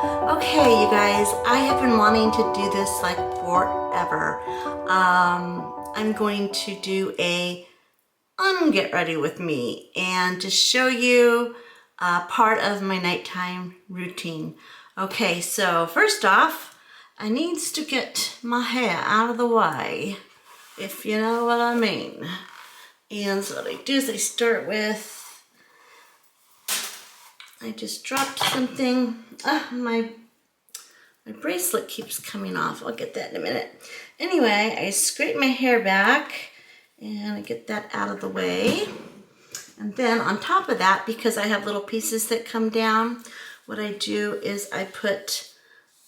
Okay, you guys, I have been wanting to do this like forever. I'm going to do a get ready with me and to show you part of my nighttime routine. Okay, so first off, I needs to get my hair out of the way, if you know what I mean. And so what I do is I start with, I just dropped something. My bracelet keeps coming off. I'll get that in a minute. Anyway, I scrape my hair back and I get that out of the way. And then on top of that, because I have little pieces that come down, what I do is I put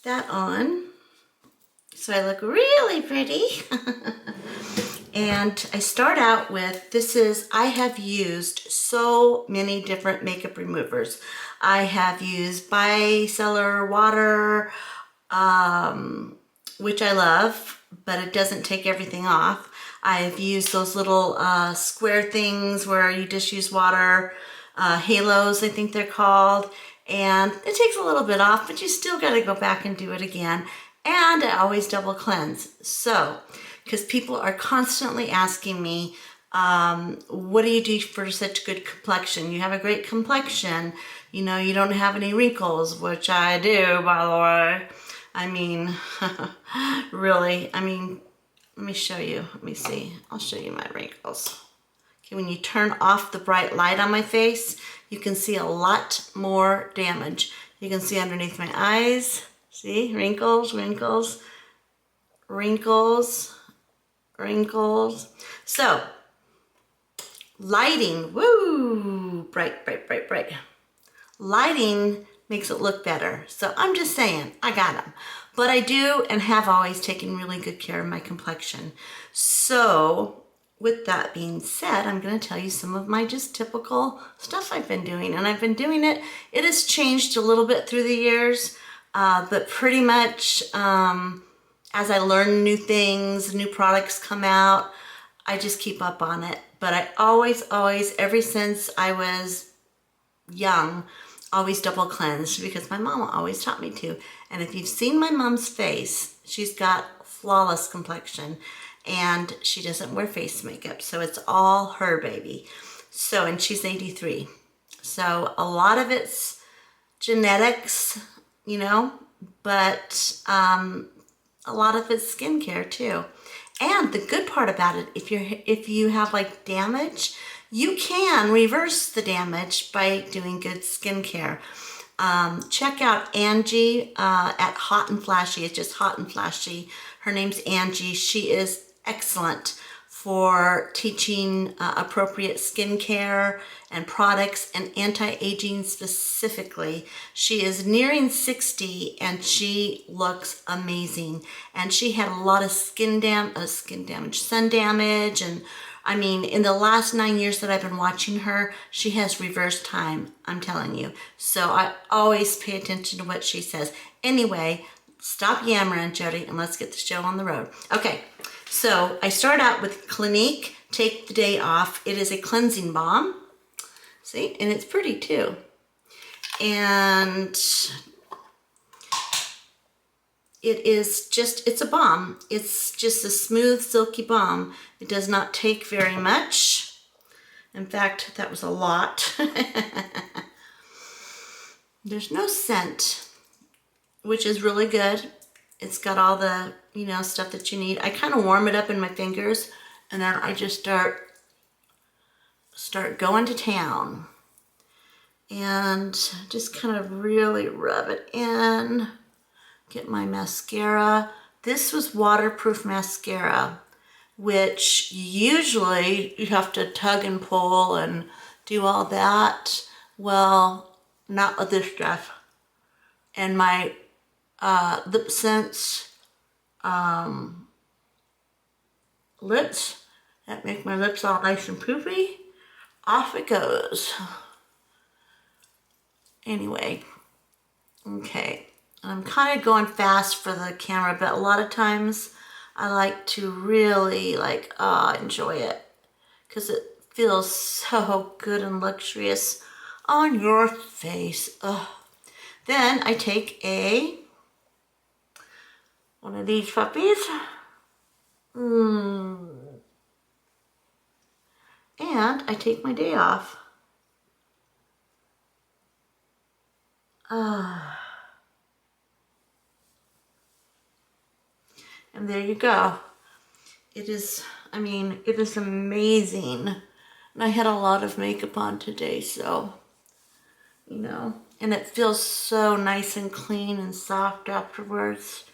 that on so I look really pretty. And I start out with, I have used so many different makeup removers. I have used bicellular water, which I love, but it doesn't take everything off. I've used those little square things where you just use water, halos I think they're called, and it takes a little bit off, but you still got to go back and do it again. And I always double cleanse. So, because people are constantly asking me, what do you do for such good complexion? You have a great complexion. You know, you don't have any wrinkles, which I do, by the way. I mean, really, I mean, let me show you. Let me see. I'll show you my wrinkles. Okay, when you turn off the bright light on my face, you can see a lot more damage. You can see underneath my eyes. See, wrinkles, wrinkles, wrinkles, wrinkles. So, lighting, woo, bright, bright, bright, bright. Lighting makes it look better. So I'm just saying, I got them. But I do and have always taken really good care of my complexion. So with that being said, I'm going to tell you some of my just typical stuff I've been doing. And I've been doing it. It has changed a little bit through the years, but pretty much as I learn new things, new products come out, I just keep up on it. But I always, ever since I was young, always double cleansed because my mom always taught me to. And if you've seen my mom's face, she's got flawless complexion and she doesn't wear face makeup. So it's all her, baby. So, and she's 83. So a lot of it's genetics, you know, but a lot of it's skincare too. And the good part about it, if you have like damage, you can reverse the damage by doing good skincare. Check out Angie at Hot and Flashy. It's just Hot and Flashy. Her name's Angie. She is excellent for teaching appropriate skincare and products and anti-aging specifically. She is nearing 60 and she looks amazing. And she had a lot of sun damage, and I mean, in the last 9 years that I've been watching her, she has reversed time, I'm telling you. So I always pay attention to what she says. Anyway, stop yammering, Jodi, and let's get the show on the road. Okay, so I start out with Clinique, Take the Day Off. It is a cleansing balm. See, and it's pretty too. And it's a balm. It's just a smooth, silky balm. It does not take very much. In fact, that was a lot. There's no scent, which is really good. It's got all the, you know, stuff that you need. I kind of warm it up in my fingers, and then I just start going to town. And just kind of really rub it in. Get my mascara. This was waterproof mascara, which usually you have to tug and pull and do all that. Well, not with this stuff. And my lip scents lips that make my lips all nice and poofy. Off it goes. Anyway, okay. I'm kind of going fast for the camera, but a lot of times I like to really enjoy it because it feels so good and luxurious on your face. Ugh. Then I take one of these puppies. And I take my day off. And there you go. It is, I mean, it is amazing. And I had a lot of makeup on today, so, you know, and it feels so nice and clean and soft afterwards.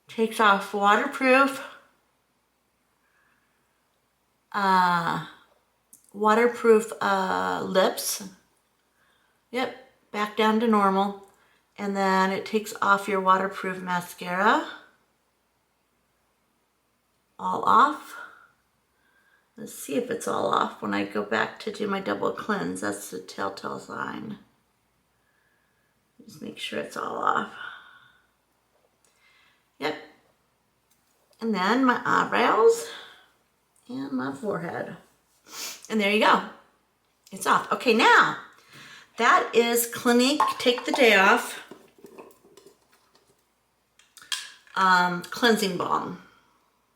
Takes off waterproof. Waterproof lips. Yep, back down to normal. And then it takes off your waterproof mascara. All off. Let's see if it's all off when I go back to do my double cleanse. That's the telltale sign. Just make sure it's all off. Yep. And then my eyebrows and my forehead. And there you go. It's off. Okay, now that is Clinique Take the Day Off cleansing balm.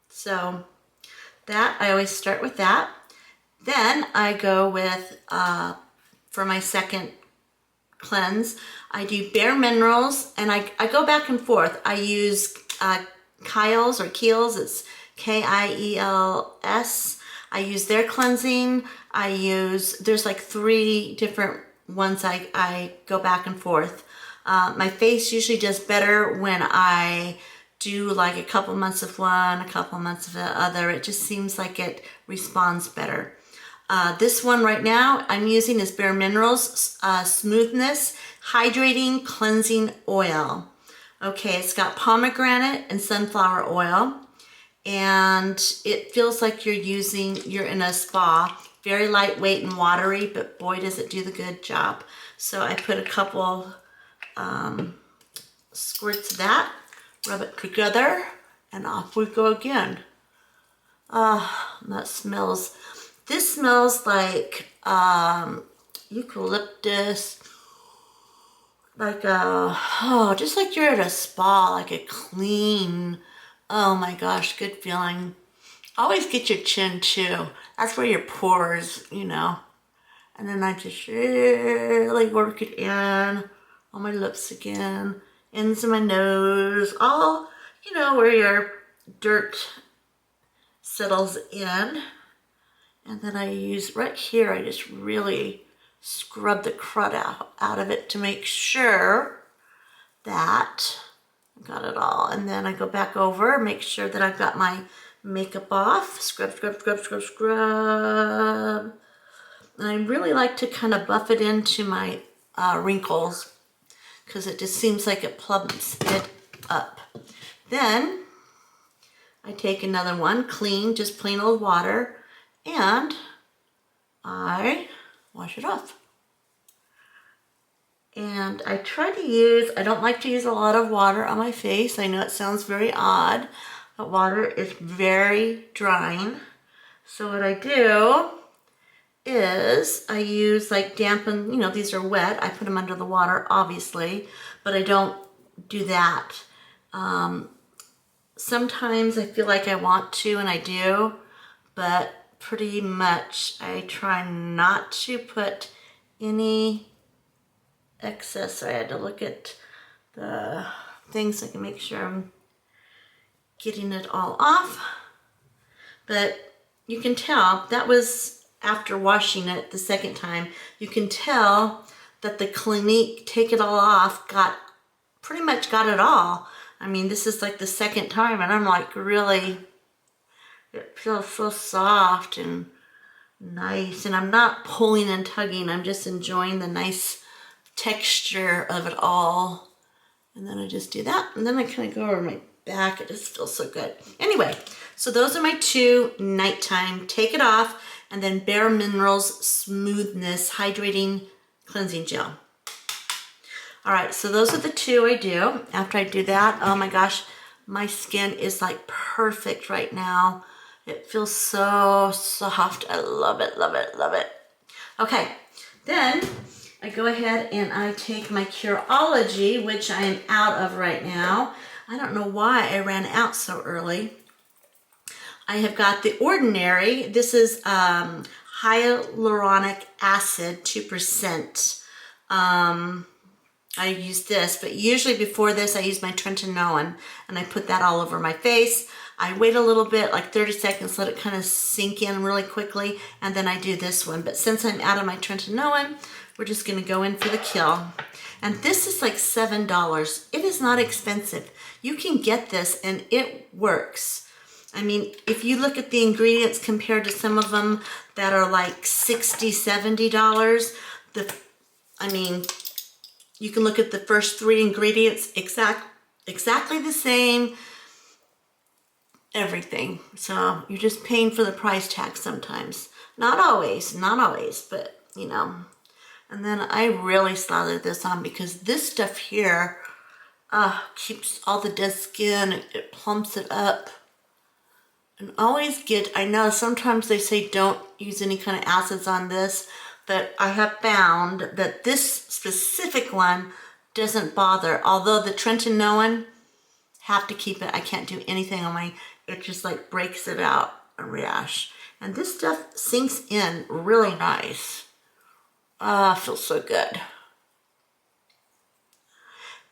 So that, I always start with that. Then I go with, for my second cleanse, I do Bare Minerals, and I go back and forth. I use Kiehl's or Kiehl's, it's Kiels. I use their cleansing. There's like 3 different ones I go back and forth. My face usually does better when I do like a couple months of one, a couple months of the other. It just seems like it responds better. This one right now I'm using is Bare Minerals Smoothness Hydrating Cleansing Oil. Okay, it's got pomegranate and sunflower oil, and it feels like you're in a spa. Very lightweight and watery, but boy does it do the good job. So I put a couple squirts of that, rub it together, and off we go again. This smells like eucalyptus, like just like you're at a spa, like a clean, oh my gosh, good feeling. Always get your chin too. That's where your pores, you know. And then I just really work it in on my lips again, into my nose, all, you know, where your dirt settles in. And then I use right here, I just really scrub the crud out of it to make sure that I got it all. And then I go back over, make sure that I've got my makeup off, scrub, scrub, scrub, scrub, scrub. And I really like to kind of buff it into my wrinkles, because it just seems like it plumps it up. Then I take another one, clean, just plain old water, and I wash it off. And I don't like to use a lot of water on my face. I know it sounds very odd, but water is very drying. So what I do is I use like dampen, you know, these are wet. I put them under the water, obviously, but I don't do that. Sometimes I feel like I want to, and I do, but pretty much I try not to put any excess. So I had to look at the things so I can make sure I'm getting it all off. But you can tell that was after washing it the second time. You can tell that the Clinique Take It All Off pretty much got it all. I mean, this is like the second time, and I'm like, really, it feels so soft and nice, and I'm not pulling and tugging. I'm just enjoying the nice texture of it all. And then I just do that, and then I kind of go over my back. It just feels so good. Anyway, so those are my 2 nighttime Take It Off, and then Bare Minerals Smoothness Hydrating Cleansing Gel. All right, so those are the 2 I do. After I do that, oh my gosh, my skin is like perfect right now. It feels so soft. I love it, love it, love it. Okay, then I go ahead and I take my Curology, which I am out of right now. I don't know why I ran out so early. I have got the Ordinary. This is hyaluronic acid, 2%. I use this, but usually before this I use my Tretinoin, and I put that all over my face. I wait a little bit, like 30 seconds, let it kind of sink in really quickly, and then I do this one. But since I'm out of my Tretinoin, we're just gonna go in for the kill. And this is like $7. It is not expensive. You can get this and it works. I mean, if you look at the ingredients compared to some of them that are like $60, $70, I mean, you can look at the first 3 ingredients, exactly the same, everything. So you're just paying for the price tag sometimes. Not always, but you know. And then I really slather this on because this stuff here keeps all the dead skin, it plumps it up. And always I know sometimes they say don't use any kind of acids on this, but I have found that this specific one doesn't bother. Although the Tretinoin, have to keep it. I can't do anything on it just like breaks it out, a rash. And this stuff sinks in really nice. Feels so good.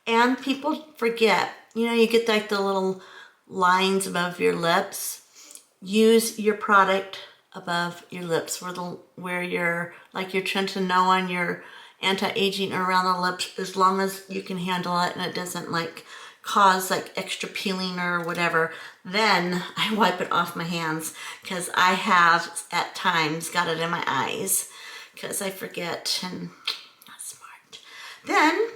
And people forget, you know, you get like the little lines above your lips. Use your product above your lips where your Tretinoin, your anti-aging around the lips, as long as you can handle it and it doesn't like cause like extra peeling or whatever. Then I wipe it off my hands because I have at times got it in my eyes because I forget and not smart. Then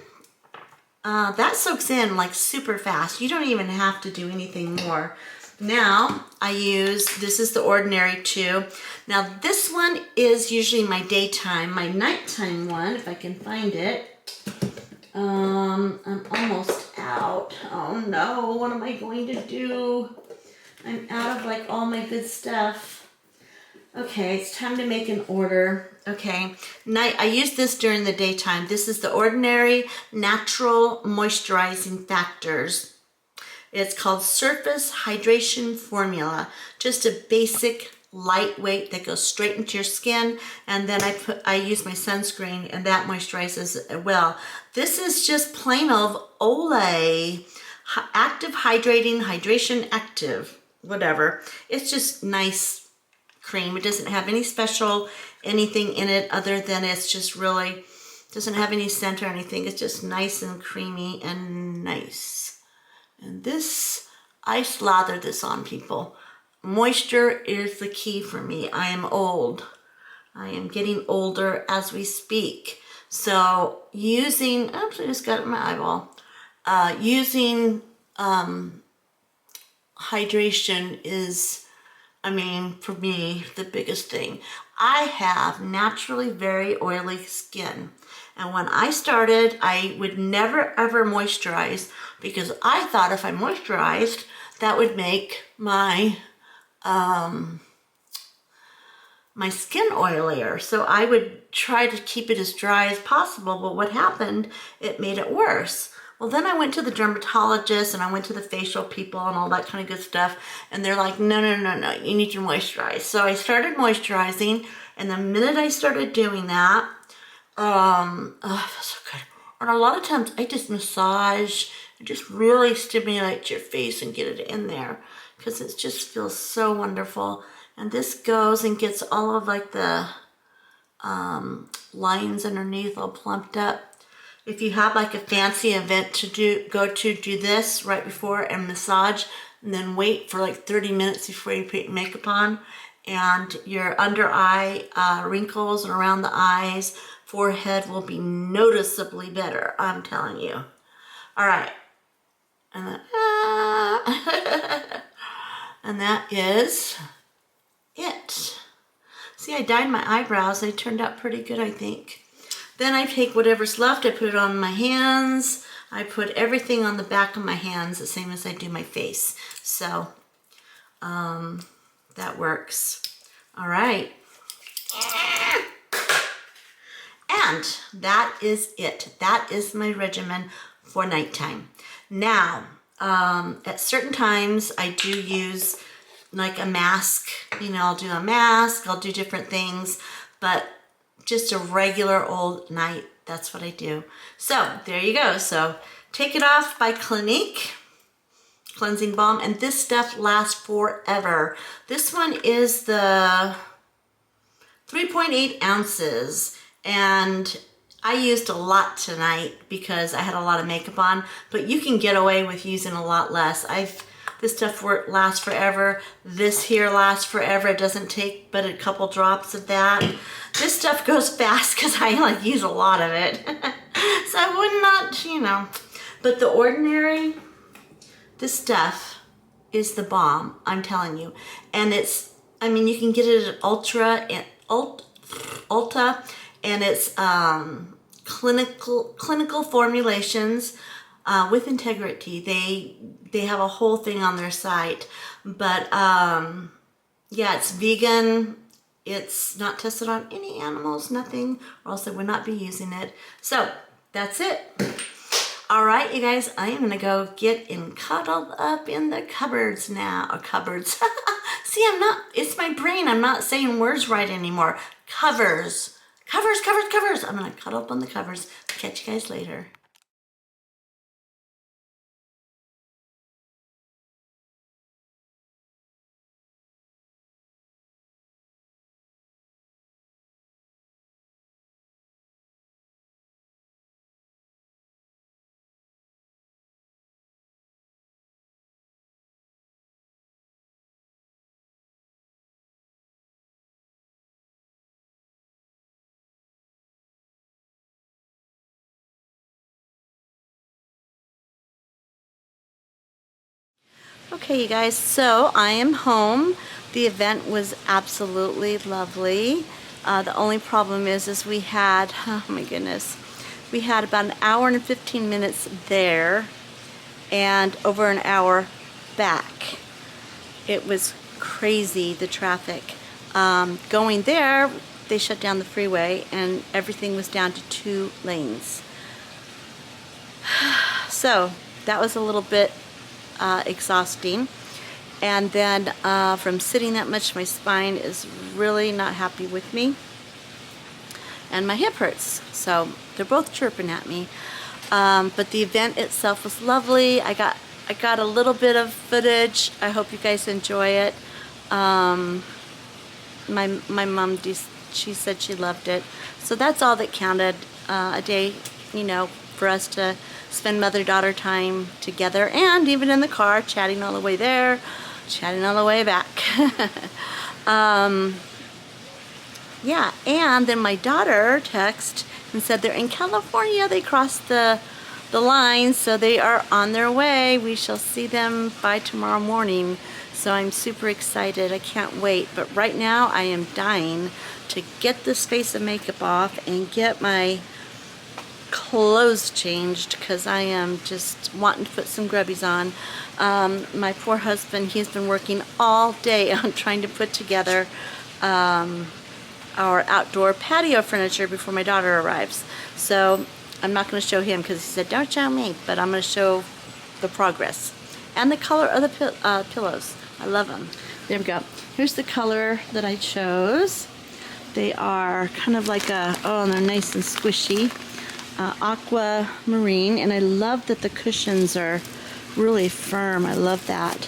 that soaks in like super fast. You don't even have to do anything more. Now this is the Ordinary too. Now this one is usually my daytime. My nighttime one, if I can find it, I'm almost out. Oh no, what am I going to do? I'm out of like all my good stuff. Okay, it's time to make an order. Okay, I use this during the daytime. This is the Ordinary Natural Moisturizing Factors. It's called Surface Hydration Formula. Just a basic lightweight that goes straight into your skin. And then I use my sunscreen and that moisturizes it well. This is just plain old Olay Active Hydrating, Hydration Active, whatever. It's just nice cream. It doesn't have any special anything in it other than it's just really, doesn't have any scent or anything. It's just nice and creamy and nice. And this, I slather this on people. Moisture is the key for me. I am old. I am getting older as we speak. So using, oops, I just got it in my eyeball. Using hydration is, I mean, for me, the biggest thing. I have naturally very oily skin. And when I started, I would never ever moisturize because I thought if I moisturized, that would make my my skin oilier. So I would try to keep it as dry as possible, but what happened, it made it worse. Well, then I went to the dermatologist and I went to the facial people and all that kind of good stuff. And they're like, no, you need to moisturize. So I started moisturizing, and the minute I started doing that, it feels so good. And a lot of times I just massage and just really stimulate your face and get it in there because it just feels so wonderful. And this goes and gets all of like the lines underneath all plumped up. If you have like a fancy event to do this right before and massage, and then wait for like 30 minutes before you put makeup on, and your under eye wrinkles and around the eyes, forehead will be noticeably better, I'm telling you. All right. And then, and that is it. See, I dyed my eyebrows. They turned out pretty good, I think. Then I take whatever's left, I put it on my hands. I put everything on the back of my hands, the same as I do my face. So, that works. All right. And that is it. That is my regimen for nighttime. Now, at certain times I do use like a mask. You know, I'll do a mask, I'll do different things, but just a regular old night, that's what I do. So there you go. So Take It Off by Clinique cleansing balm, and this stuff lasts forever. This one is the 3.8 ounces, and I used a lot tonight because I had a lot of makeup on, but you can get away with using a lot less. This stuff lasts forever. This here lasts forever. It doesn't take but a couple drops of that. This stuff goes fast because I like use a lot of it. So I would not, you know. But the Ordinary, this stuff is the bomb, I'm telling you. And it's, I mean, you can get it at Ulta, and it's clinical formulations with integrity. They have a whole thing on their site, but yeah, it's vegan. It's not tested on any animals, nothing, or else they would not be using it. So that's it. All right, you guys, I am gonna go get cuddled up in the cupboards now, or cupboards. See, it's my brain, I'm not saying words right anymore. Covers. I'm gonna cuddle up on the covers. Catch you guys later. Okay, you guys, so I am home. The event was absolutely lovely. The only problem is we had, oh my goodness, we had about an hour and 15 minutes there and over an hour back. It was crazy, the traffic. Going there, they shut down the freeway and everything was down to 2 lanes. So that was a little bit exhausting, and then from sitting that much, my spine is really not happy with me, and my hip hurts, so they're both chirping at me. But the event itself was lovely. I got a little bit of footage. I hope you guys enjoy it. My mom, she said she loved it, so that's all that counted. A day, you know, for us to spend mother-daughter time together, and even in the car, chatting all the way there, chatting all the way back. Yeah, and then my daughter texted and said they're in California. They crossed the line, so they are on their way. We shall see them by tomorrow morning. So I'm super excited. I can't wait. But right now I am dying to get this face of makeup off and get my clothes changed, because I am just wanting to put some grubbies on. My poor husband, he's been working all day on trying to put together our outdoor patio furniture before my daughter arrives. So I'm not going to show him because he said don't show me, but I'm going to show the progress and the color of the pillows. I love them. There we go. Here's the color that I chose. They are kind of like and they're nice and squishy. Aquamarine, and I love that the cushions are really firm. I love that.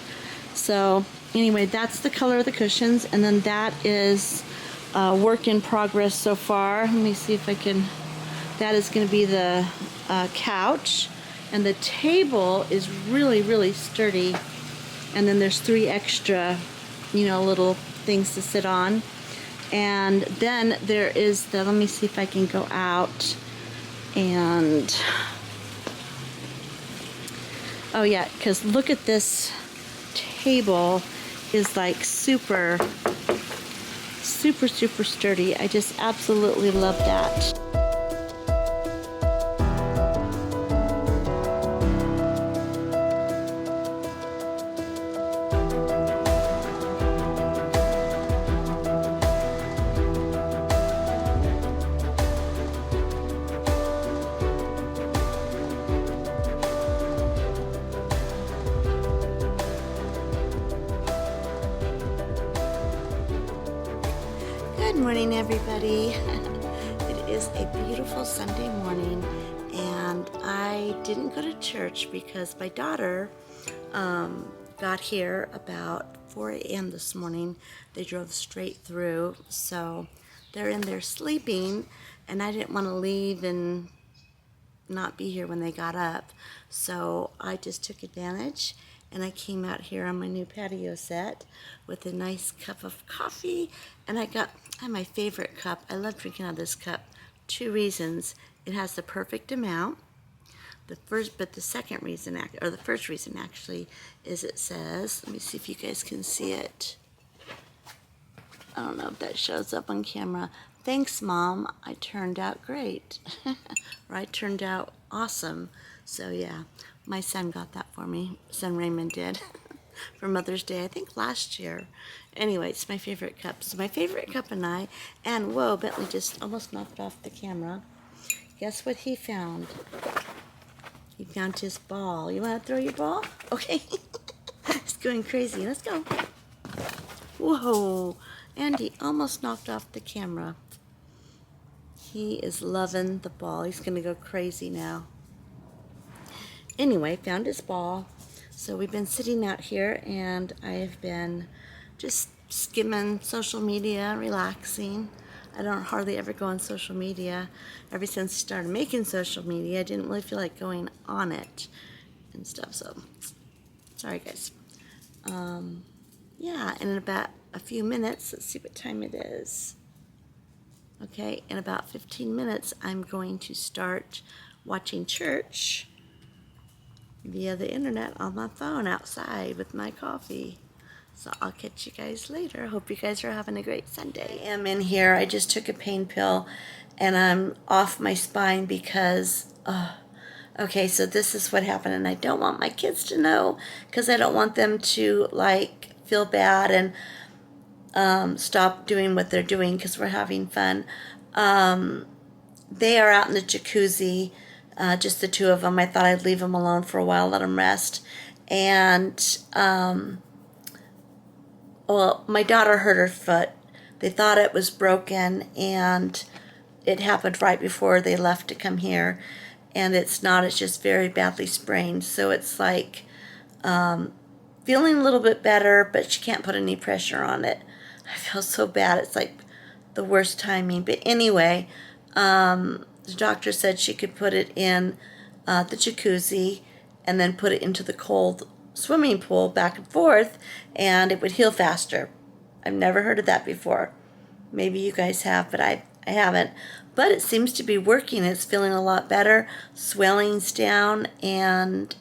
So anyway, that's the color of the cushions, and then that is work in progress so far. Let me see if I can, that is going to be the couch, and the table is really sturdy, and then there's 3 extra, you know, little things to sit on. And then there is the, let me see if I can go out. And oh yeah, because look at this table is like super sturdy. I just absolutely love that. morning, everybody. It is a beautiful Sunday morning, and I didn't go to church because my daughter got here about 4 a.m. this morning. They drove straight through, so they're in there sleeping, and I didn't want to leave and not be here when they got up. So I just took advantage and I came out here on my new patio set with a nice cup of coffee, and I have my favorite cup. I love drinking out of this cup. 2 reasons. It has the perfect amount. The first reason actually is it says, let me see if you guys can see it. I don't know if that shows up on camera. Thanks, Mom. I turned out great. Or I turned out awesome. So yeah, my son got that for me. Son Raymond did for Mother's Day, I think last year. Anyway, it's my favorite cup. So my favorite cup and whoa, Bentley just almost knocked off the camera. Guess what he found? He found his ball. You want to throw your ball? Okay. It's going crazy. Let's go. Whoa. Andy almost knocked off the camera. He is loving the ball. He's going to go crazy now. Anyway, found his ball. So we've been sitting out here, and I have been just skimming social media, relaxing. I don't hardly ever go on social media. Ever since I started making social media, I didn't really feel like going on it and stuff. So, sorry guys. Yeah, and in about a few minutes, let's see what time it is. Okay, in about 15 minutes, I'm going to start watching church via the internet on my phone outside with my coffee. So I'll catch you guys later. Hope you guys are having a great Sunday. I am in here. I just took a pain pill and I'm off my spine because, okay, so this is what happened, and I don't want my kids to know because I don't want them to feel bad and stop doing what they're doing because we're having fun. They are out in the jacuzzi, just the 2 of them. I thought I'd leave them alone for a while, let them rest. And, well, my daughter hurt her foot. They thought it was broken, and it happened right before they left to come here. And it's not, it's just very badly sprained. So it's like feeling a little bit better, but she can't put any pressure on it. I feel so bad. It's like the worst timing. But anyway, the doctor said she could put it in the jacuzzi and then put it into the cold swimming pool back and forth, and it would heal faster. I've never heard of that before. Maybe you guys have, but I haven't. But it seems to be working. It's feeling a lot better. Swelling's down, and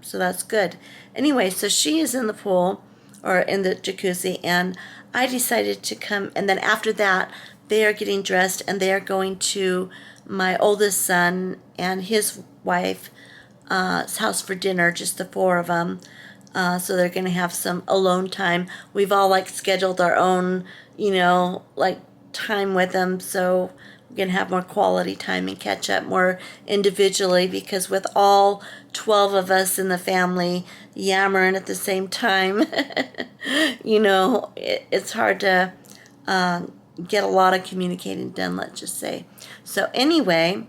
so that's good. Anyway, so she is in the pool, or in the jacuzzi, and I decided to come, and then after that, they are getting dressed, and they are going to my oldest son and his wife's house for dinner, just the 4 of them. So they're going to have some alone time. We've all scheduled our own, time with them, so we're going to have more quality time and catch up more individually, because with all 12 of us in the family yammering at the same time, it's hard to get a lot of communicating done, let's just say. So anyway,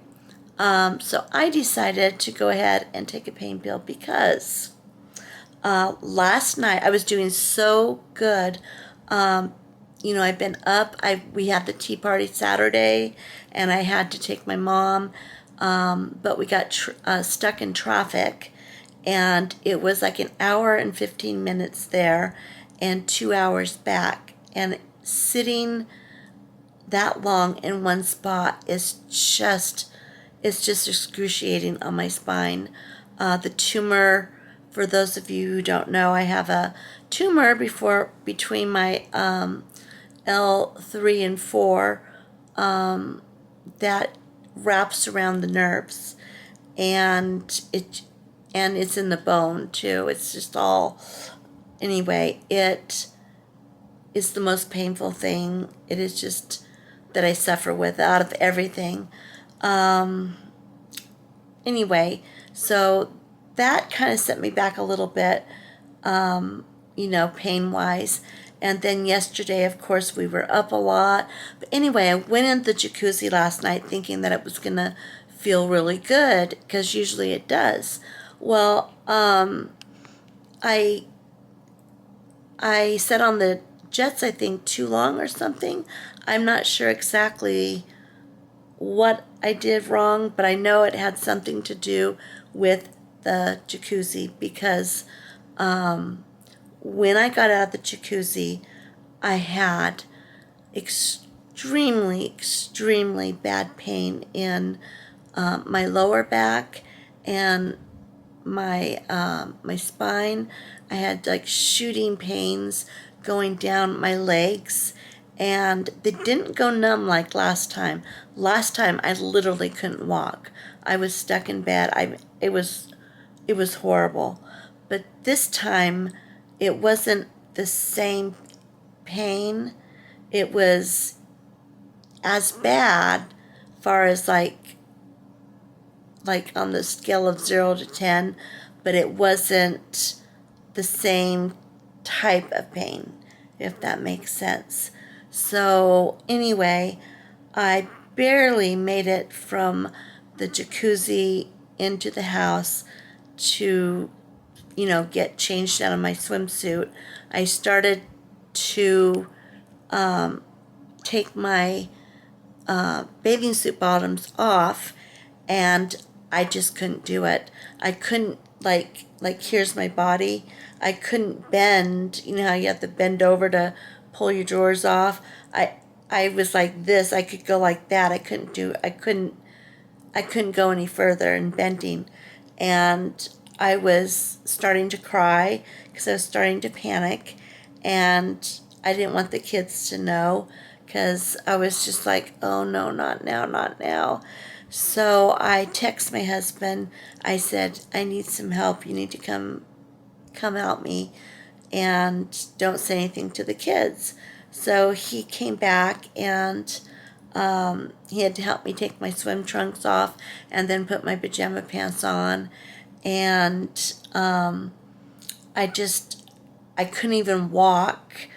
so I decided to go ahead and take a pain pill because last night I was doing so good. I've been up. We had the tea party Saturday, and I had to take my mom, but we got stuck in traffic, and it was like an hour and 15 minutes there and 2 hours back, and sitting that long in one spot is just excruciating on my spine. The tumor, for those of you who don't know, I have a tumor between my L3 and 4 that wraps around the nerves, and it's in the bone too. It's just all, anyway, it is the most painful thing. It is just that I suffer with out of everything. Anyway, so that kind of set me back a little bit, pain-wise. And then yesterday, of course, we were up a lot. But anyway, I went in the jacuzzi last night thinking that it was going to feel really good, because usually it does. Well, I sat on the jets, I think, too long or something. I'm not sure exactly what I did wrong, but I know it had something to do with the jacuzzi, because when I got out of the jacuzzi, I had extremely bad pain in my lower back and my spine. I had like shooting pains going down my legs, and they didn't go numb like last time. Last time I literally couldn't walk. I was stuck in bed. It was horrible. But this time it wasn't the same pain. It was as bad, far as like on the scale of 0 to 10, but it wasn't the same type of pain, if that makes sense. So anyway, I barely made it from the jacuzzi into the house to, get changed out of my swimsuit. I started to take my bathing suit bottoms off, and I just couldn't do it. I couldn't, like here's my body. I couldn't bend. You know how you have to bend over to pull your drawers off? I was like this. I could go like that. I couldn't go any further in bending. And I was starting to cry because I was starting to panic, and I didn't want the kids to know, because I was just like, oh no, not now, not now. So I text my husband. I said, I need some help. You need to come help me, and don't say anything to the kids. So he came back, and he had to help me take my swim trunks off and then put my pajama pants on. And I couldn't even walk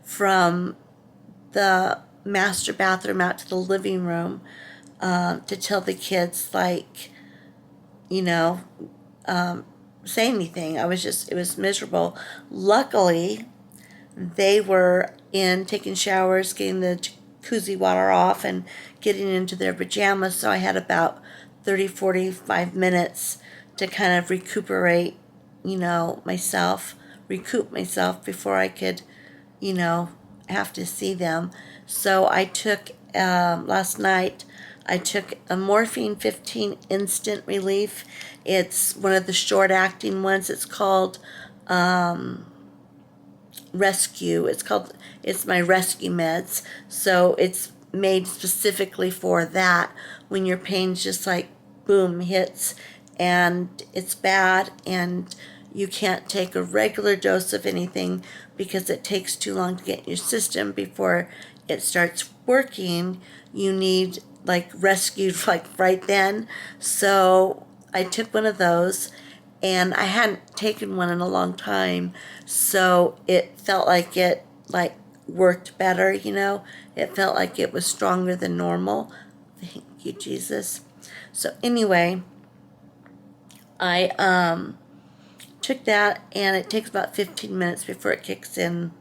from the master bathroom out to the living room to tell the kids, say anything. It was miserable. Luckily, they were in taking showers, getting the jacuzzi water off, and getting into their pajamas, so I had about 30-45 minutes to kind of recuperate, recoup myself before I could, have to see them. So I took, last night, I took a morphine 15 instant relief. It's one of the short acting ones. It's called Rescue. It's my rescue meds. So it's made specifically for that, when your pain's just like boom hits and it's bad, and you can't take a regular dose of anything because it takes too long to get in your system before it starts working. You need rescued right then. So I took one of those, and I hadn't taken one in a long time, so it felt like it worked better. It felt like it was stronger than normal. Thank you, Jesus. So anyway, I took that, and it takes about 15 minutes before it kicks in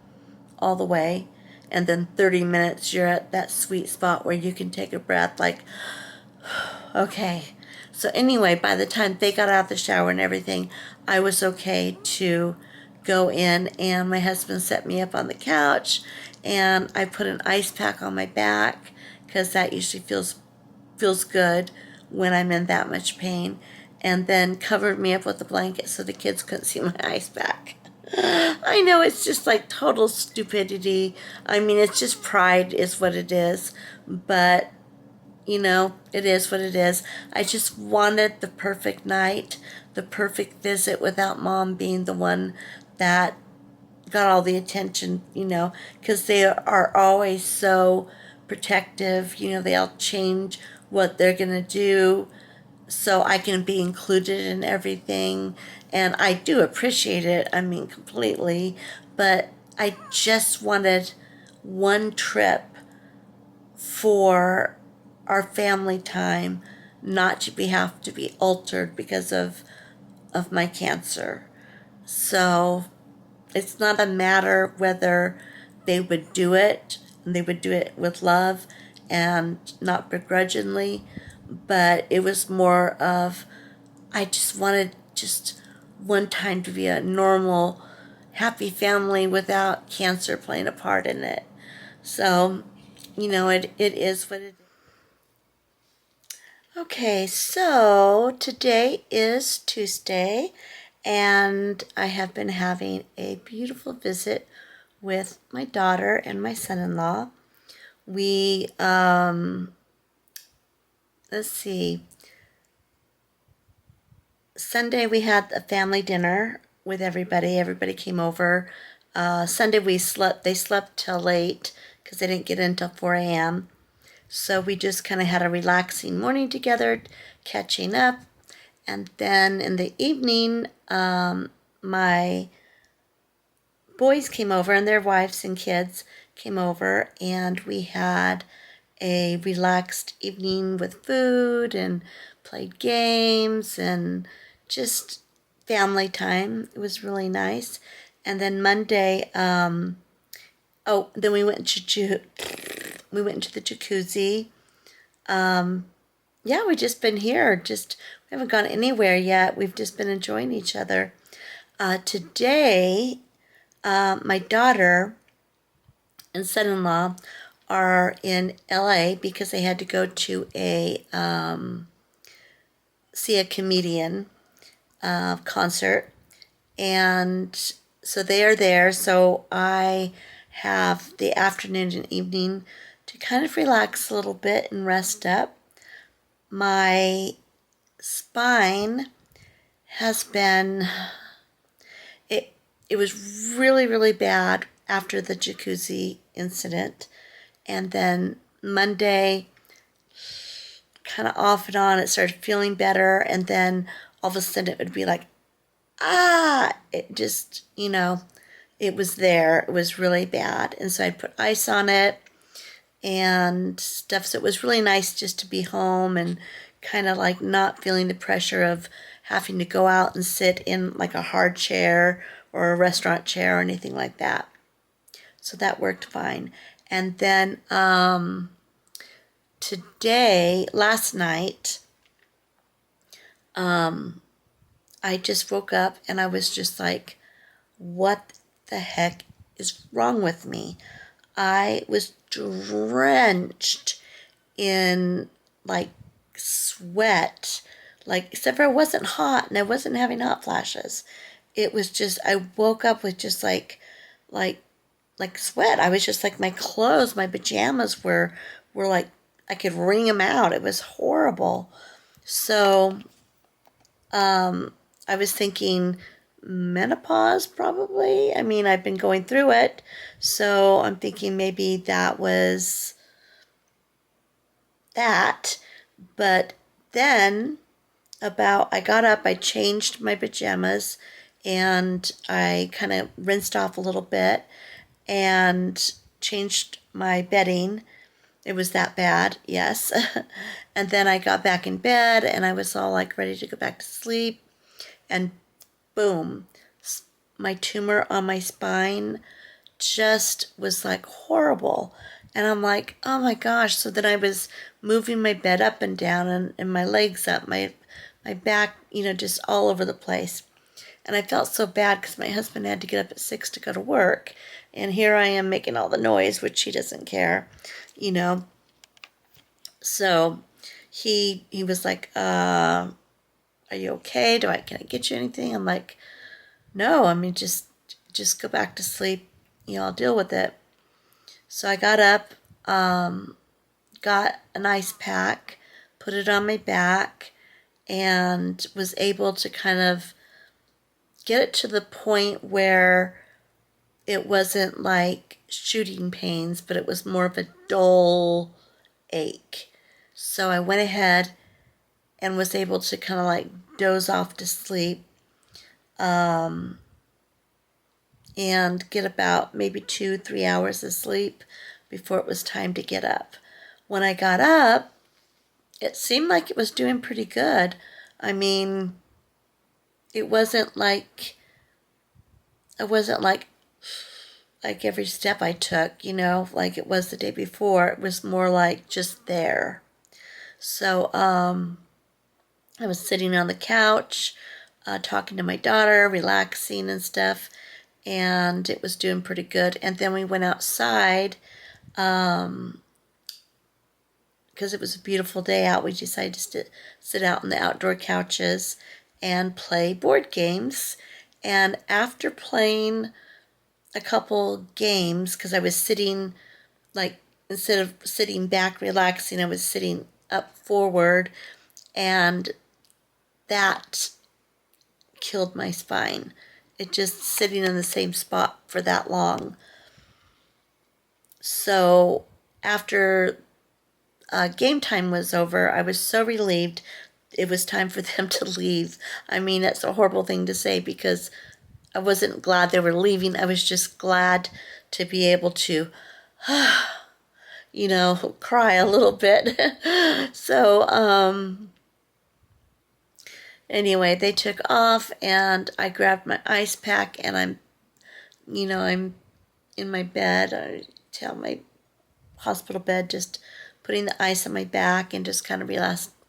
all the way, and then 30 minutes you're at that sweet spot where you can take a breath okay. So anyway, by the time they got out of the shower and everything, I was okay to go in, and my husband set me up on the couch, and I put an ice pack on my back, because that usually feels good when I'm in that much pain, and then covered me up with a blanket so the kids couldn't see my ice pack. I know it's just total stupidity. I mean, it's just pride is what it is, but it is what it is. I just wanted the perfect night, the perfect visit without Mom being the one that got all the attention, because they are always so protective. They'll change what they're going to do so I can be included in everything. And I do appreciate it, completely. But I just wanted one trip for our family time not to have to be altered because of my cancer. So it's not a matter whether they would do it, and they would do it with love and not begrudgingly, but it was more of I just wanted just one time to be a normal, happy family without cancer playing a part in it. So, it is what it is. Okay, so today is Tuesday, and I have been having a beautiful visit with my daughter and my son-in-law. We, let's see, Sunday we had a family dinner with everybody. Everybody came over. Sunday they slept till late because they didn't get in till 4 a.m. So we just kind of had a relaxing morning together, catching up. And then in the evening, my boys came over and their wives and kids came over, and we had a relaxed evening with food and played games and just family time. It was really nice. And then Monday, then we went into the jacuzzi. Yeah, we just been here. Just we haven't gone anywhere yet. We've just been enjoying each other. Today, my daughter and son-in-law are in LA because they had to go to see a comedian concert, and so they are there. So I have the afternoon and evening to kind of relax a little bit and rest up. My spine has been it was really, really bad after the jacuzzi incident. And then Monday, kind of off and on, it started feeling better. And then all of a sudden it would be like, it just, it was there. It was really bad. And so I put ice on it and stuff. So it was really nice just to be home and kind of like not feeling the pressure of having to go out and sit in like a hard chair or a restaurant chair or anything like that. So that worked fine. And then last night, I just woke up and I was just like, what the heck is wrong with me? I was drenched in like sweat, like except for it wasn't hot and I wasn't having hot flashes. It was just I woke up with just like sweat. I was just like my clothes, my pajamas were like I could wring them out. It was horrible. So I was thinking menopause probably. I mean, I've been going through it, so I'm thinking maybe that was that. But then I got up, I changed my pajamas, and I kind of rinsed off a little bit and changed my bedding. It was that bad, yes. And then I got back in bed and I was all like ready to go back to sleep. And boom, my tumor on my spine just was like horrible. And I'm like, oh my gosh. So then I was moving my bed up and down and my legs up, my back, just all over the place. And I felt so bad because my husband had to get up at 6 to go to work. And here I am making all the noise, which he doesn't care, So he was like, are you okay? Can I get you anything? I'm like, no, I mean, just go back to sleep. I'll deal with it. So I got up, got an ice pack, put it on my back, and was able to kind of get it to the point where it wasn't like shooting pains, but it was more of a dull ache. So I went ahead and was able to kind of like doze off to sleep. and get about maybe 2-3 hours of sleep before it was time to get up. When I got up, it seemed like it was doing pretty good. I mean, it wasn't like every step I took, like it was the day before. It was more like just there. So I was sitting on the couch, talking to my daughter, relaxing and stuff, and it was doing pretty good. And then we went outside because it was a beautiful day out. We decided to sit out on the outdoor couches and play board games. And after playing a couple games, because I was sitting, like, instead of sitting back relaxing, I was sitting up forward, and that killed my spine. It just sitting in the same spot for that long. So after game time was over, I was so relieved it was time for them to leave. I mean, that's a horrible thing to say because I wasn't glad they were leaving. I was just glad to be able to, cry a little bit. So, anyway, they took off and I grabbed my ice pack and I'm in my bed. I tell my hospital bed, just putting the ice on my back and just kind of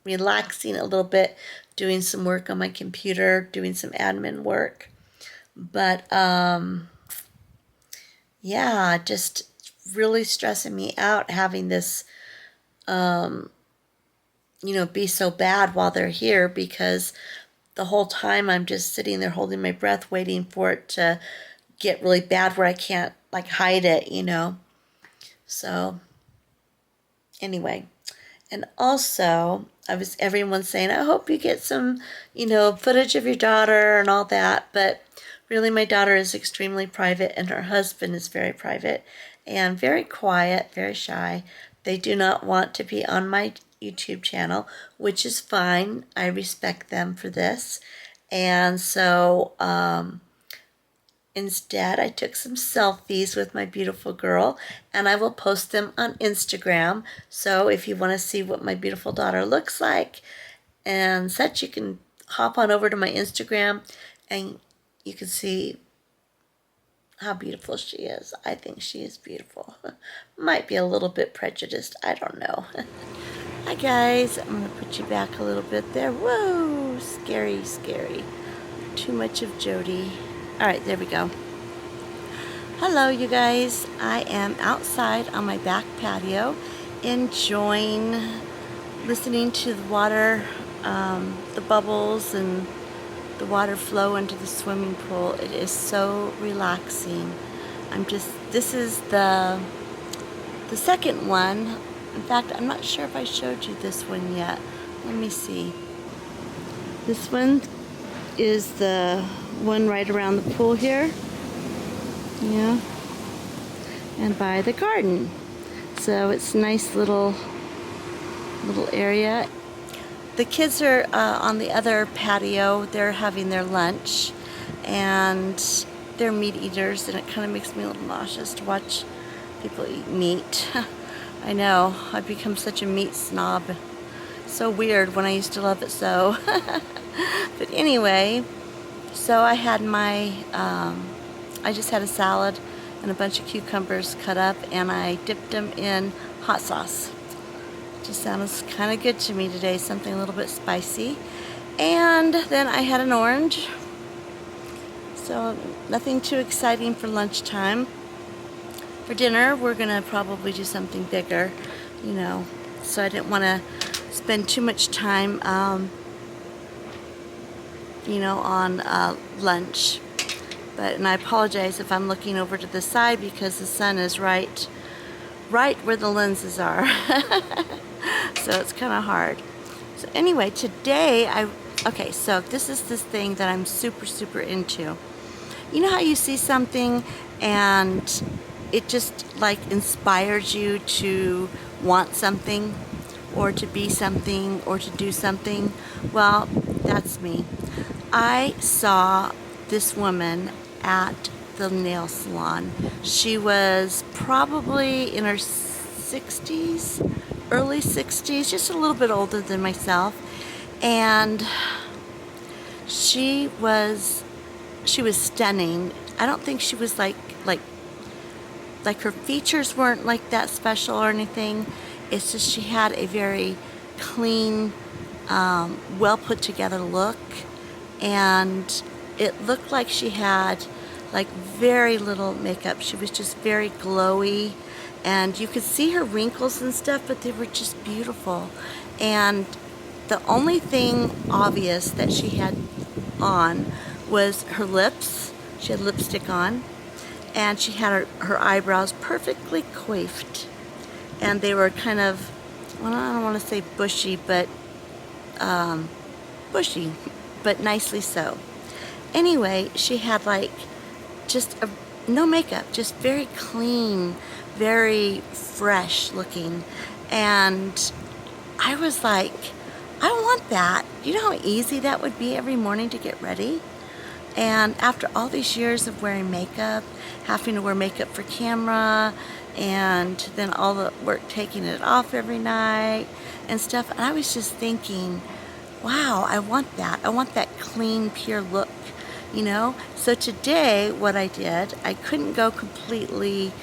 relaxing a little bit, doing some work on my computer, doing some admin work. But, yeah, just really stressing me out having this, be so bad while they're here, because the whole time I'm just sitting there holding my breath, waiting for it to get really bad where I can't, like, hide it, So, anyway. And also, everyone's saying, I hope you get some, footage of your daughter and all that. But really, my daughter is extremely private and her husband is very private and very quiet, very shy. They do not want to be on my YouTube channel, which is fine. I respect them for this. And so, instead, I took some selfies with my beautiful girl, and I will post them on Instagram. So if you want to see what my beautiful daughter looks like and such, you can hop on over to my Instagram and you can see how beautiful she is. I think she is beautiful. Might be a little bit prejudiced. I don't know. Hi guys. I'm going to put you back a little bit there. Whoa, scary, scary. Too much of Jodi. All right, there we go. Hello, you guys. I am outside on my back patio, enjoying listening to the water, the bubbles, and the water flow into the swimming pool. It is so relaxing. This is the second one. In fact, I'm not sure if I showed you this one yet. Let me see. This one is the one right around the pool here, yeah, and by the garden. So it's a nice little area. The kids are on the other patio. They're having their lunch, and they're meat eaters, and it kind of makes me a little nauseous to watch people eat meat. I know, I've become such a meat snob. So weird when I used to love it so. But anyway, so I had I just had a salad and a bunch of cucumbers cut up, and I dipped them in hot sauce. Just sounds kind of good to me today, something a little bit spicy. And then I had an orange. So nothing too exciting for lunchtime. For dinner, we're gonna probably do something bigger, so I didn't want to spend too much time on lunch. And I apologize if I'm looking over to the side because the sun is right where the lenses are. So it's kind of hard. So anyway, today so this is this thing that I'm super, super into. You know how you see something and it just like inspires you to want something or to be something or to do something? Well, that's me. I saw this woman at the nail salon. She was probably in her 60s, early 60s, just a little bit older than myself. And she was stunning. I don't think she was like her features weren't like that special or anything. It's just she had a very clean, well put together look, and it looked like she had like very little makeup. She was just very glowy, and you could see her wrinkles and stuff, but they were just beautiful. And the only thing obvious that she had on was her lips. She had lipstick on, and she had her eyebrows perfectly coiffed, and they were kind of, well, I don't want to say bushy, but nicely so. Anyway, she had like just no makeup, just very clean, very fresh looking, and I was like, I want that. You know how easy that would be every morning to get ready? And after all these years of wearing makeup, having to wear makeup for camera, and then all the work taking it off every night and stuff, and I was just thinking, wow, I want that. I want that clean, pure look, you know? So today, what I did, I couldn't go completely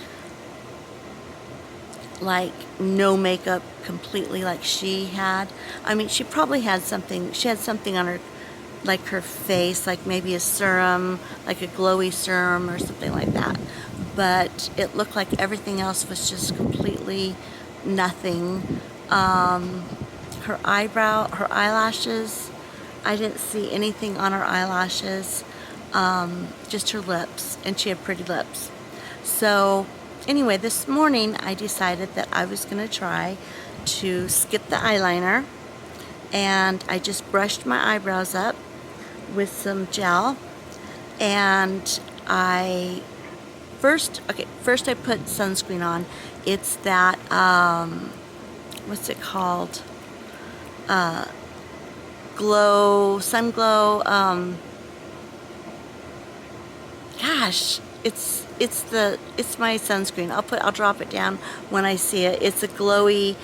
like no makeup completely like she had. I mean, she probably had something, she had something on her, like her face, like maybe a serum, like a glowy serum or something like that. But it looked like everything else was just completely nothing. Her eyelashes, I didn't see anything on her eyelashes, just her lips, and she had pretty lips. So anyway, this morning I decided that I was going to try to skip the eyeliner, and I just brushed my eyebrows up with some gel, and first I put sunscreen on. It's that, what's it called? Sun Glow, gosh, it's my sunscreen. I'll drop it down when I see it. It's a glowy,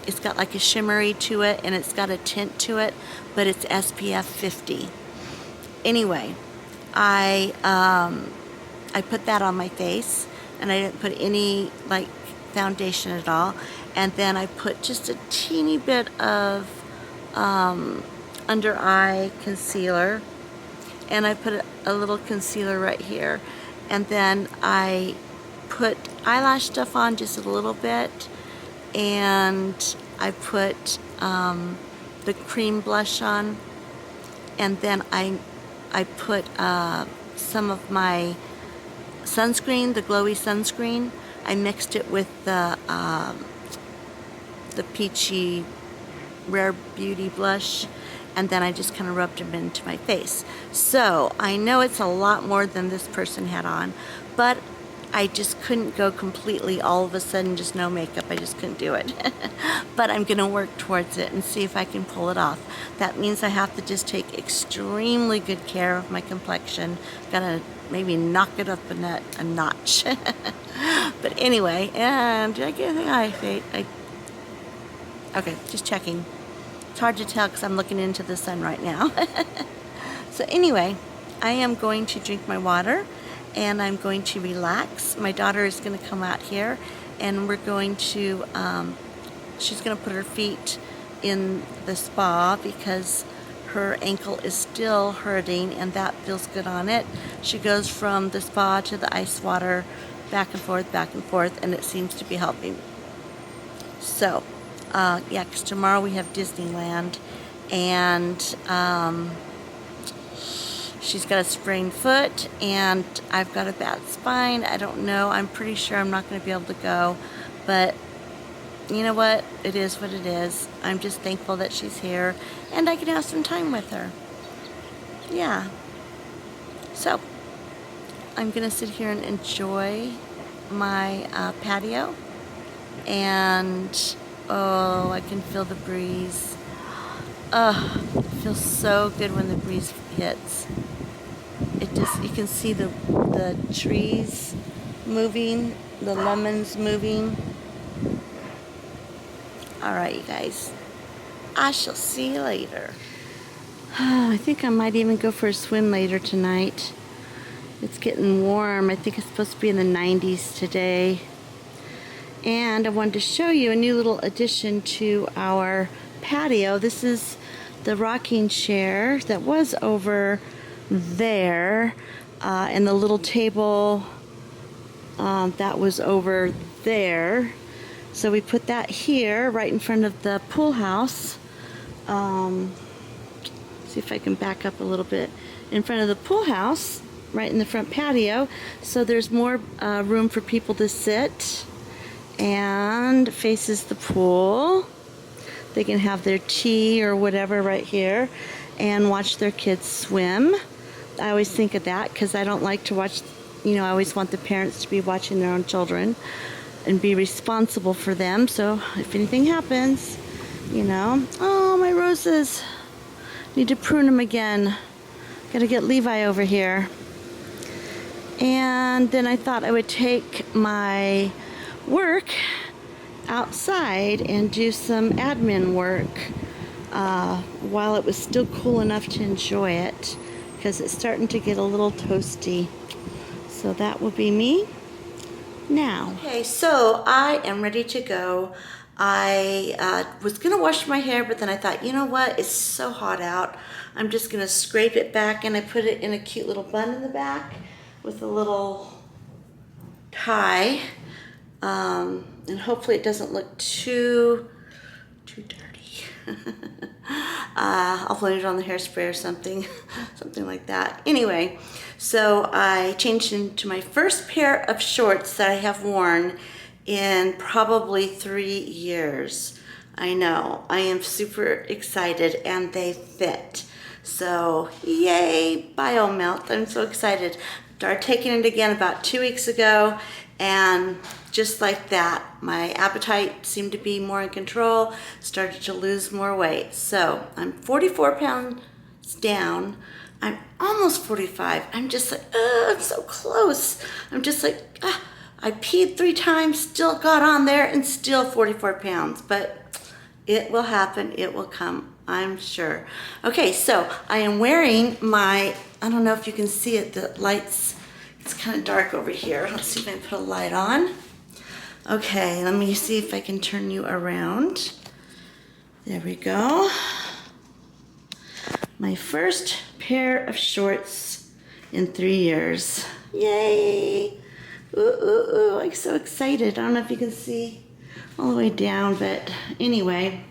it's got like a shimmery to it, and it's got a tint to it, but it's SPF 50. Anyway, I put that on my face, and I didn't put any like foundation at all. And then I put just a teeny bit of under eye concealer, and I put a little concealer right here, and then I put eyelash stuff on just a little bit, and I put the cream blush on, and then I put some of my sunscreen, the glowy sunscreen. I mixed it with the peachy Rare Beauty blush, and then I just kind of rubbed them into my face. So I know it's a lot more than this person had on, but I just couldn't go completely all of a sudden just no makeup. I just couldn't do it. But I'm gonna work towards it and see if I can pull it off. That means I have to just take extremely good care of my complexion. Gotta maybe knock it up a notch. But anyway, and did I get anything? Okay, just checking. It's hard to tell because I'm looking into the sun right now. So anyway, I am going to drink my water, and I'm going to relax. My daughter is going to come out here, and we're going to, she's going to put her feet in the spa because her ankle is still hurting, and that feels good on it. She goes from the spa to the ice water, back and forth, and it seems to be helping. So, yeah, because tomorrow we have Disneyland, and she's got a sprained foot, and I've got a bad spine. I don't know. I'm pretty sure I'm not going to be able to go, but you know what? It is what it is. I'm just thankful that she's here, and I can have some time with her. Yeah. So, I'm going to sit here and enjoy my patio, and oh, I can feel the breeze. It feels so good when the breeze hits. it just, you can see the trees moving, the lemons moving. All right, you guys, I shall see you later. I think I might even go for a swim later tonight. It's getting warm. I think it's supposed to be in the 90s today. And I wanted to show you a new little addition to our patio. This is the rocking chair that was over there, and the little table that was over there. So we put that here right in front of the pool house. See if I can back up a little bit. In front of the pool house, right in the front patio, so there's more room for people to sit, and faces the pool. They can have their tea or whatever right here and watch their kids swim. I always think of that because I don't like to watch, I always want the parents to be watching their own children and be responsible for them. So if anything happens, oh, my roses, need to prune them again. Gotta get Levi over here. And then I thought I would take my work outside and do some admin work while it was still cool enough to enjoy it, because it's starting to get a little toasty. So that will be me now. Okay, so I am ready to go. I was gonna wash my hair, but then I thought, you know what, it's so hot out, I'm just gonna scrape it back, and I put it in a cute little bun in the back with a little tie, and hopefully it doesn't look too dirty. I'll blame it on the hairspray or something, something like that. Anyway, so I changed into my first pair of shorts that I have worn in probably 3 years. I know, I am super excited, and they fit. So yay, BioMelt, I'm so excited. Started taking it again about 2 weeks ago, and just like that, my appetite seemed to be more in control, started to lose more weight. So I'm 44 pounds down. I'm almost 45. I'm just like, I'm so close. I'm just like, I peed 3 times, still got on there, and still 44 pounds. But it will happen, it will come, I'm sure. Okay, so I am wearing my, I don't know if you can see it, the lights, it's kind of dark over here. Let's see if I can put a light on. Okay, let me see if I can turn you around. There we go. My first pair of shorts in 3 years. Yay! Ooh, ooh, ooh, I'm so excited. I don't know if you can see all the way down, but anyway,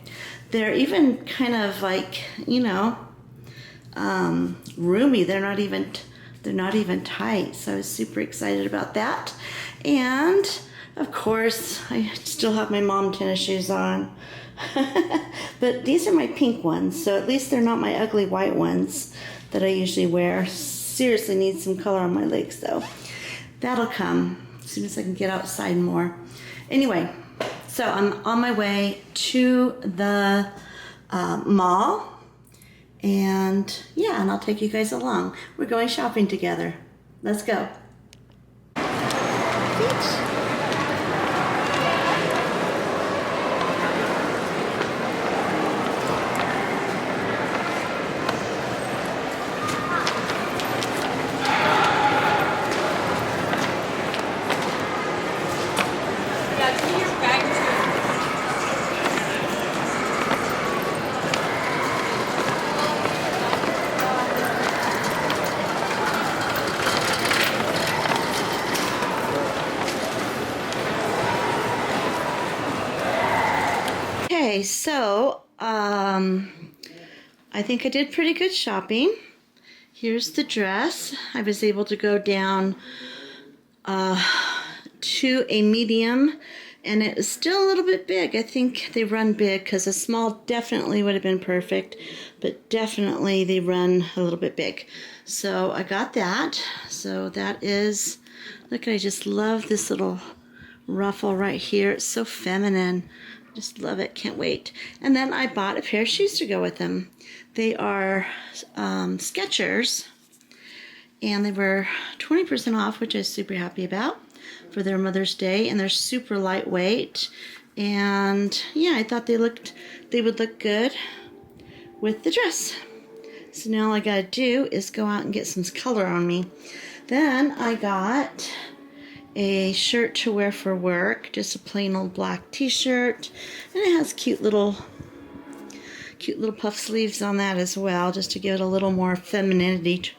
they're even kind of like, roomy. They're not even tight, so I was super excited about that. And of course, I still have my mom tennis shoes on. But these are my pink ones, so at least they're not my ugly white ones that I usually wear. Seriously need some color on my legs though. That'll come as soon as I can get outside more. Anyway, so I'm on my way to the mall, and yeah, and I'll take you guys along. We're going shopping together. Let's go. Beach. Okay, so I think I did pretty good shopping. Here's the dress. I was able to go down to a medium, and it was still a little bit big. I think they run big because a small definitely would have been perfect, but definitely they run a little bit big. So I got that. So that is, look, I just love this little ruffle right here. It's so feminine. Just love it, can't wait. And then I bought a pair of shoes to go with them. They are Skechers, and they were 20% off, which I was super happy about for their Mother's Day, and they're super lightweight. And yeah, I thought they would look good with the dress. So now all I gotta do is go out and get some color on me. Then I got a shirt to wear for work, just a plain old black t-shirt, and it has cute little puff sleeves on that as well, just to give it a little more femininity.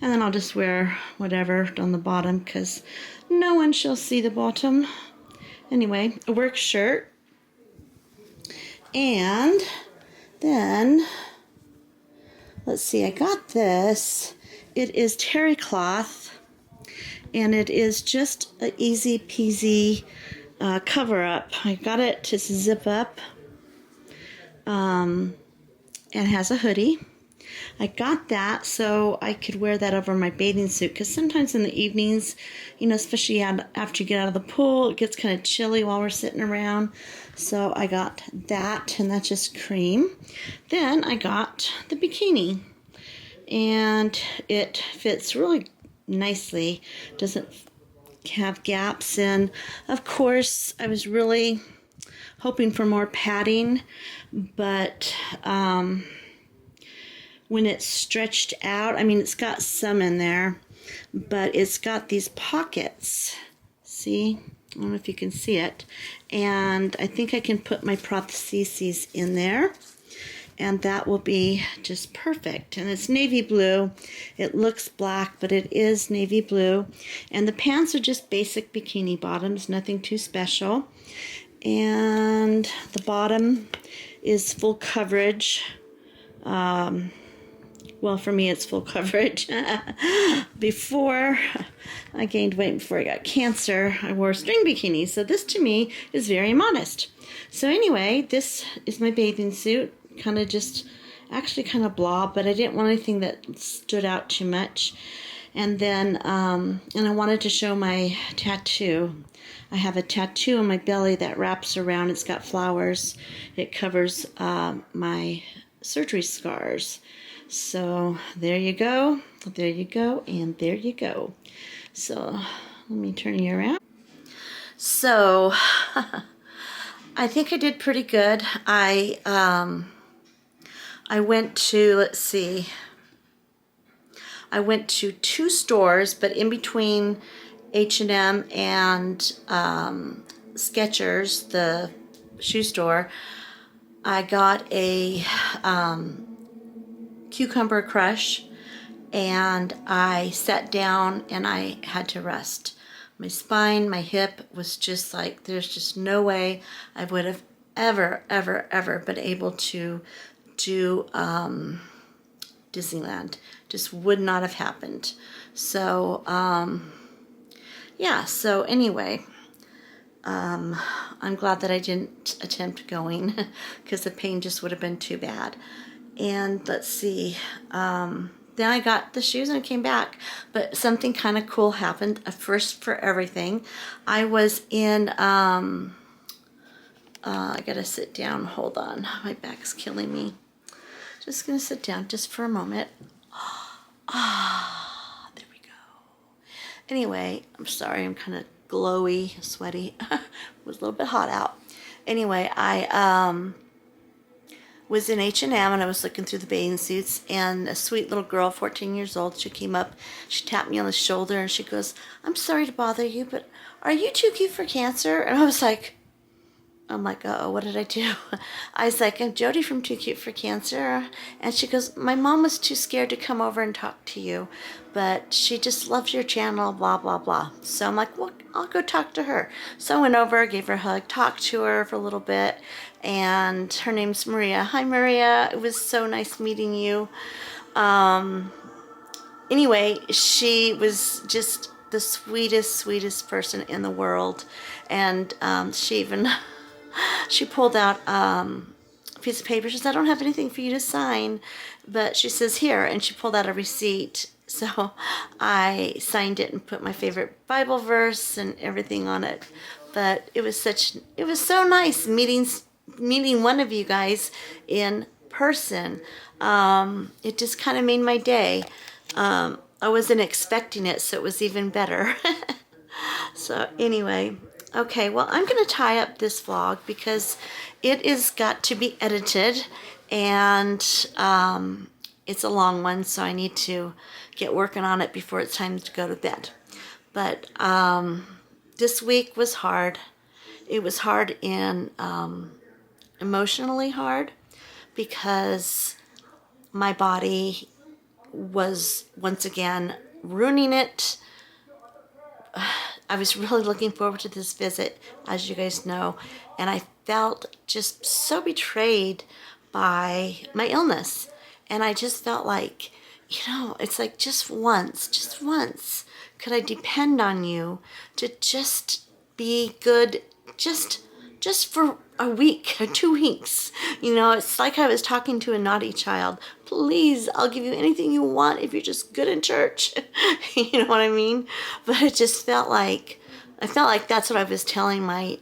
And then I'll just wear whatever on the bottom because no one shall see the bottom. Anyway, a work shirt. And then, let's see, I got this. It is terry cloth, and it is just an easy peasy cover up. I got it to zip up, and has a hoodie. I got that so I could wear that over my bathing suit, because sometimes in the evenings, you know, especially after you get out of the pool, it gets kind of chilly while we're sitting around. So I got that, and that's just cream. Then I got the bikini, and it fits really nicely. Doesn't have gaps, and of course I was really hoping for more padding, but when it's stretched out, I mean, it's got some in there, but it's got these pockets. See? I don't know if you can see it. And I think I can put my prostheses in there, and that will be just perfect. And it's navy blue. It looks black, but it is navy blue. And the pants are just basic bikini bottoms, nothing too special. And the bottom is full coverage. Well, for me, it's full coverage. Before I gained weight, before I got cancer, I wore string bikinis. So this, to me, is very modest. So anyway, this is my bathing suit. Actually kind of blob, but I didn't want anything that stood out too much. And then, and I wanted to show my tattoo. I have a tattoo on my belly that wraps around. It's got flowers. It covers my surgery scars. So there you go, and there you go. So let me turn you around. So I think I did pretty good. I went to, let's see, I went to 2 stores, but in between H&M and Skechers, the shoe store, I got a cucumber crush, and I sat down and I had to rest. My spine, my hip was just like, there's just no way I would have ever been able to do Disneyland. Just would not have happened. So yeah, so anyway, I'm glad that I didn't attempt going because the pain just would have been too bad. And let's see, then I got the shoes and I came back, but something kind of cool happened, a first for everything. I was in, I gotta sit down, hold on, my back's killing me. Just gonna sit down just for a moment. There we go. Anyway, I'm sorry, I'm kind of glowy, sweaty. It was a little bit hot out. Anyway, I was in H&M and I was looking through the bathing suits, and a sweet little girl, 14 years old, she came up, she tapped me on the shoulder and she goes, "I'm sorry to bother you, but are you too cute for cancer?" And I was like, uh-oh, what did I do? I was like, "I'm Jodi from Too Cute for Cancer." And she goes, "My mom was too scared to come over and talk to you, but she just loves your channel, blah, blah, blah." So I'm like, well, I'll go talk to her. So I went over, gave her a hug, talked to her for a little bit, and her name's Maria. Hi, Maria. It was so nice meeting you. Anyway, she was just the sweetest person in the world. And she even... she pulled out a piece of paper. She says, "I don't have anything for you to sign," but she says, "Here," and she pulled out a receipt. So I signed it and put my favorite Bible verse and everything on it. But it was so nice meeting one of you guys in person. It just kind of made my day. I wasn't expecting it, so it was even better. So anyway, okay, well, I'm going to tie up this vlog because it is got to be edited, and it's a long one, so I need to get working on it before it's time to go to bed. But this week was hard. It was hard and emotionally hard because my body was once again ruining it. I was really looking forward to this visit, as you guys know, and I felt just so betrayed by my illness. And I just felt like, it's like just once, could I depend on you to just be good, just for a week or 2 weeks. It's like I was talking to a naughty child. Please, I'll give you anything you want if you're just good in church. You know what I mean? But it just felt like, that's what I was telling my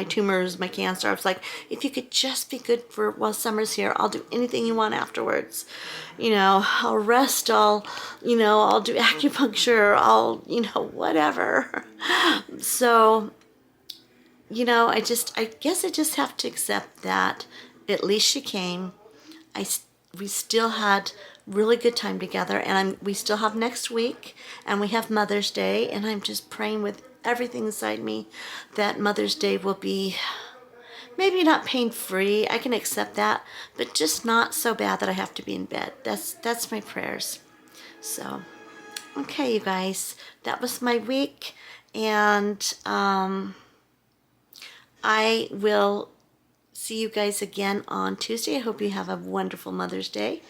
tumors, my cancer. I was like, if you could just be good for while summer's here, I'll do anything you want afterwards. I'll rest, I'll do acupuncture, I'll, whatever. So, I guess I just have to accept that at least she came. We still had really good time together, and we still have next week, and we have Mother's Day, and I'm just praying with everything inside me that Mother's Day will be maybe not pain-free. I can accept that, but just not so bad that I have to be in bed. That's my prayers. So, okay, you guys, that was my week, and I will see you guys again on Tuesday. I hope you have a wonderful Mother's Day.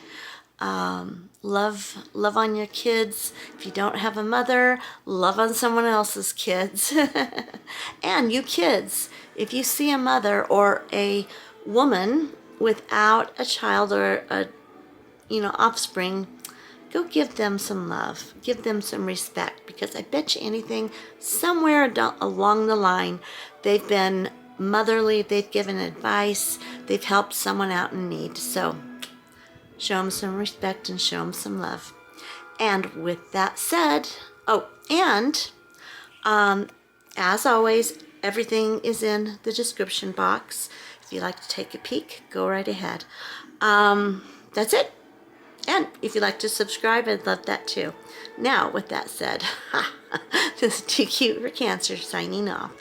Love on your kids. If you don't have a mother, love on someone else's kids. And you kids, if you see a mother or a woman without a child or a offspring, go give them some love. Give them some respect, because I bet you anything, somewhere along the line, they've been motherly, they've given advice, they've helped someone out in need. So show them some respect and show them some love. And with that said, and as always, everything is in the description box. If you'd like to take a peek, go right ahead. That's it. And if you'd like to subscribe, I'd love that too. Now, with that said, this is Too Cute for Cancer signing off.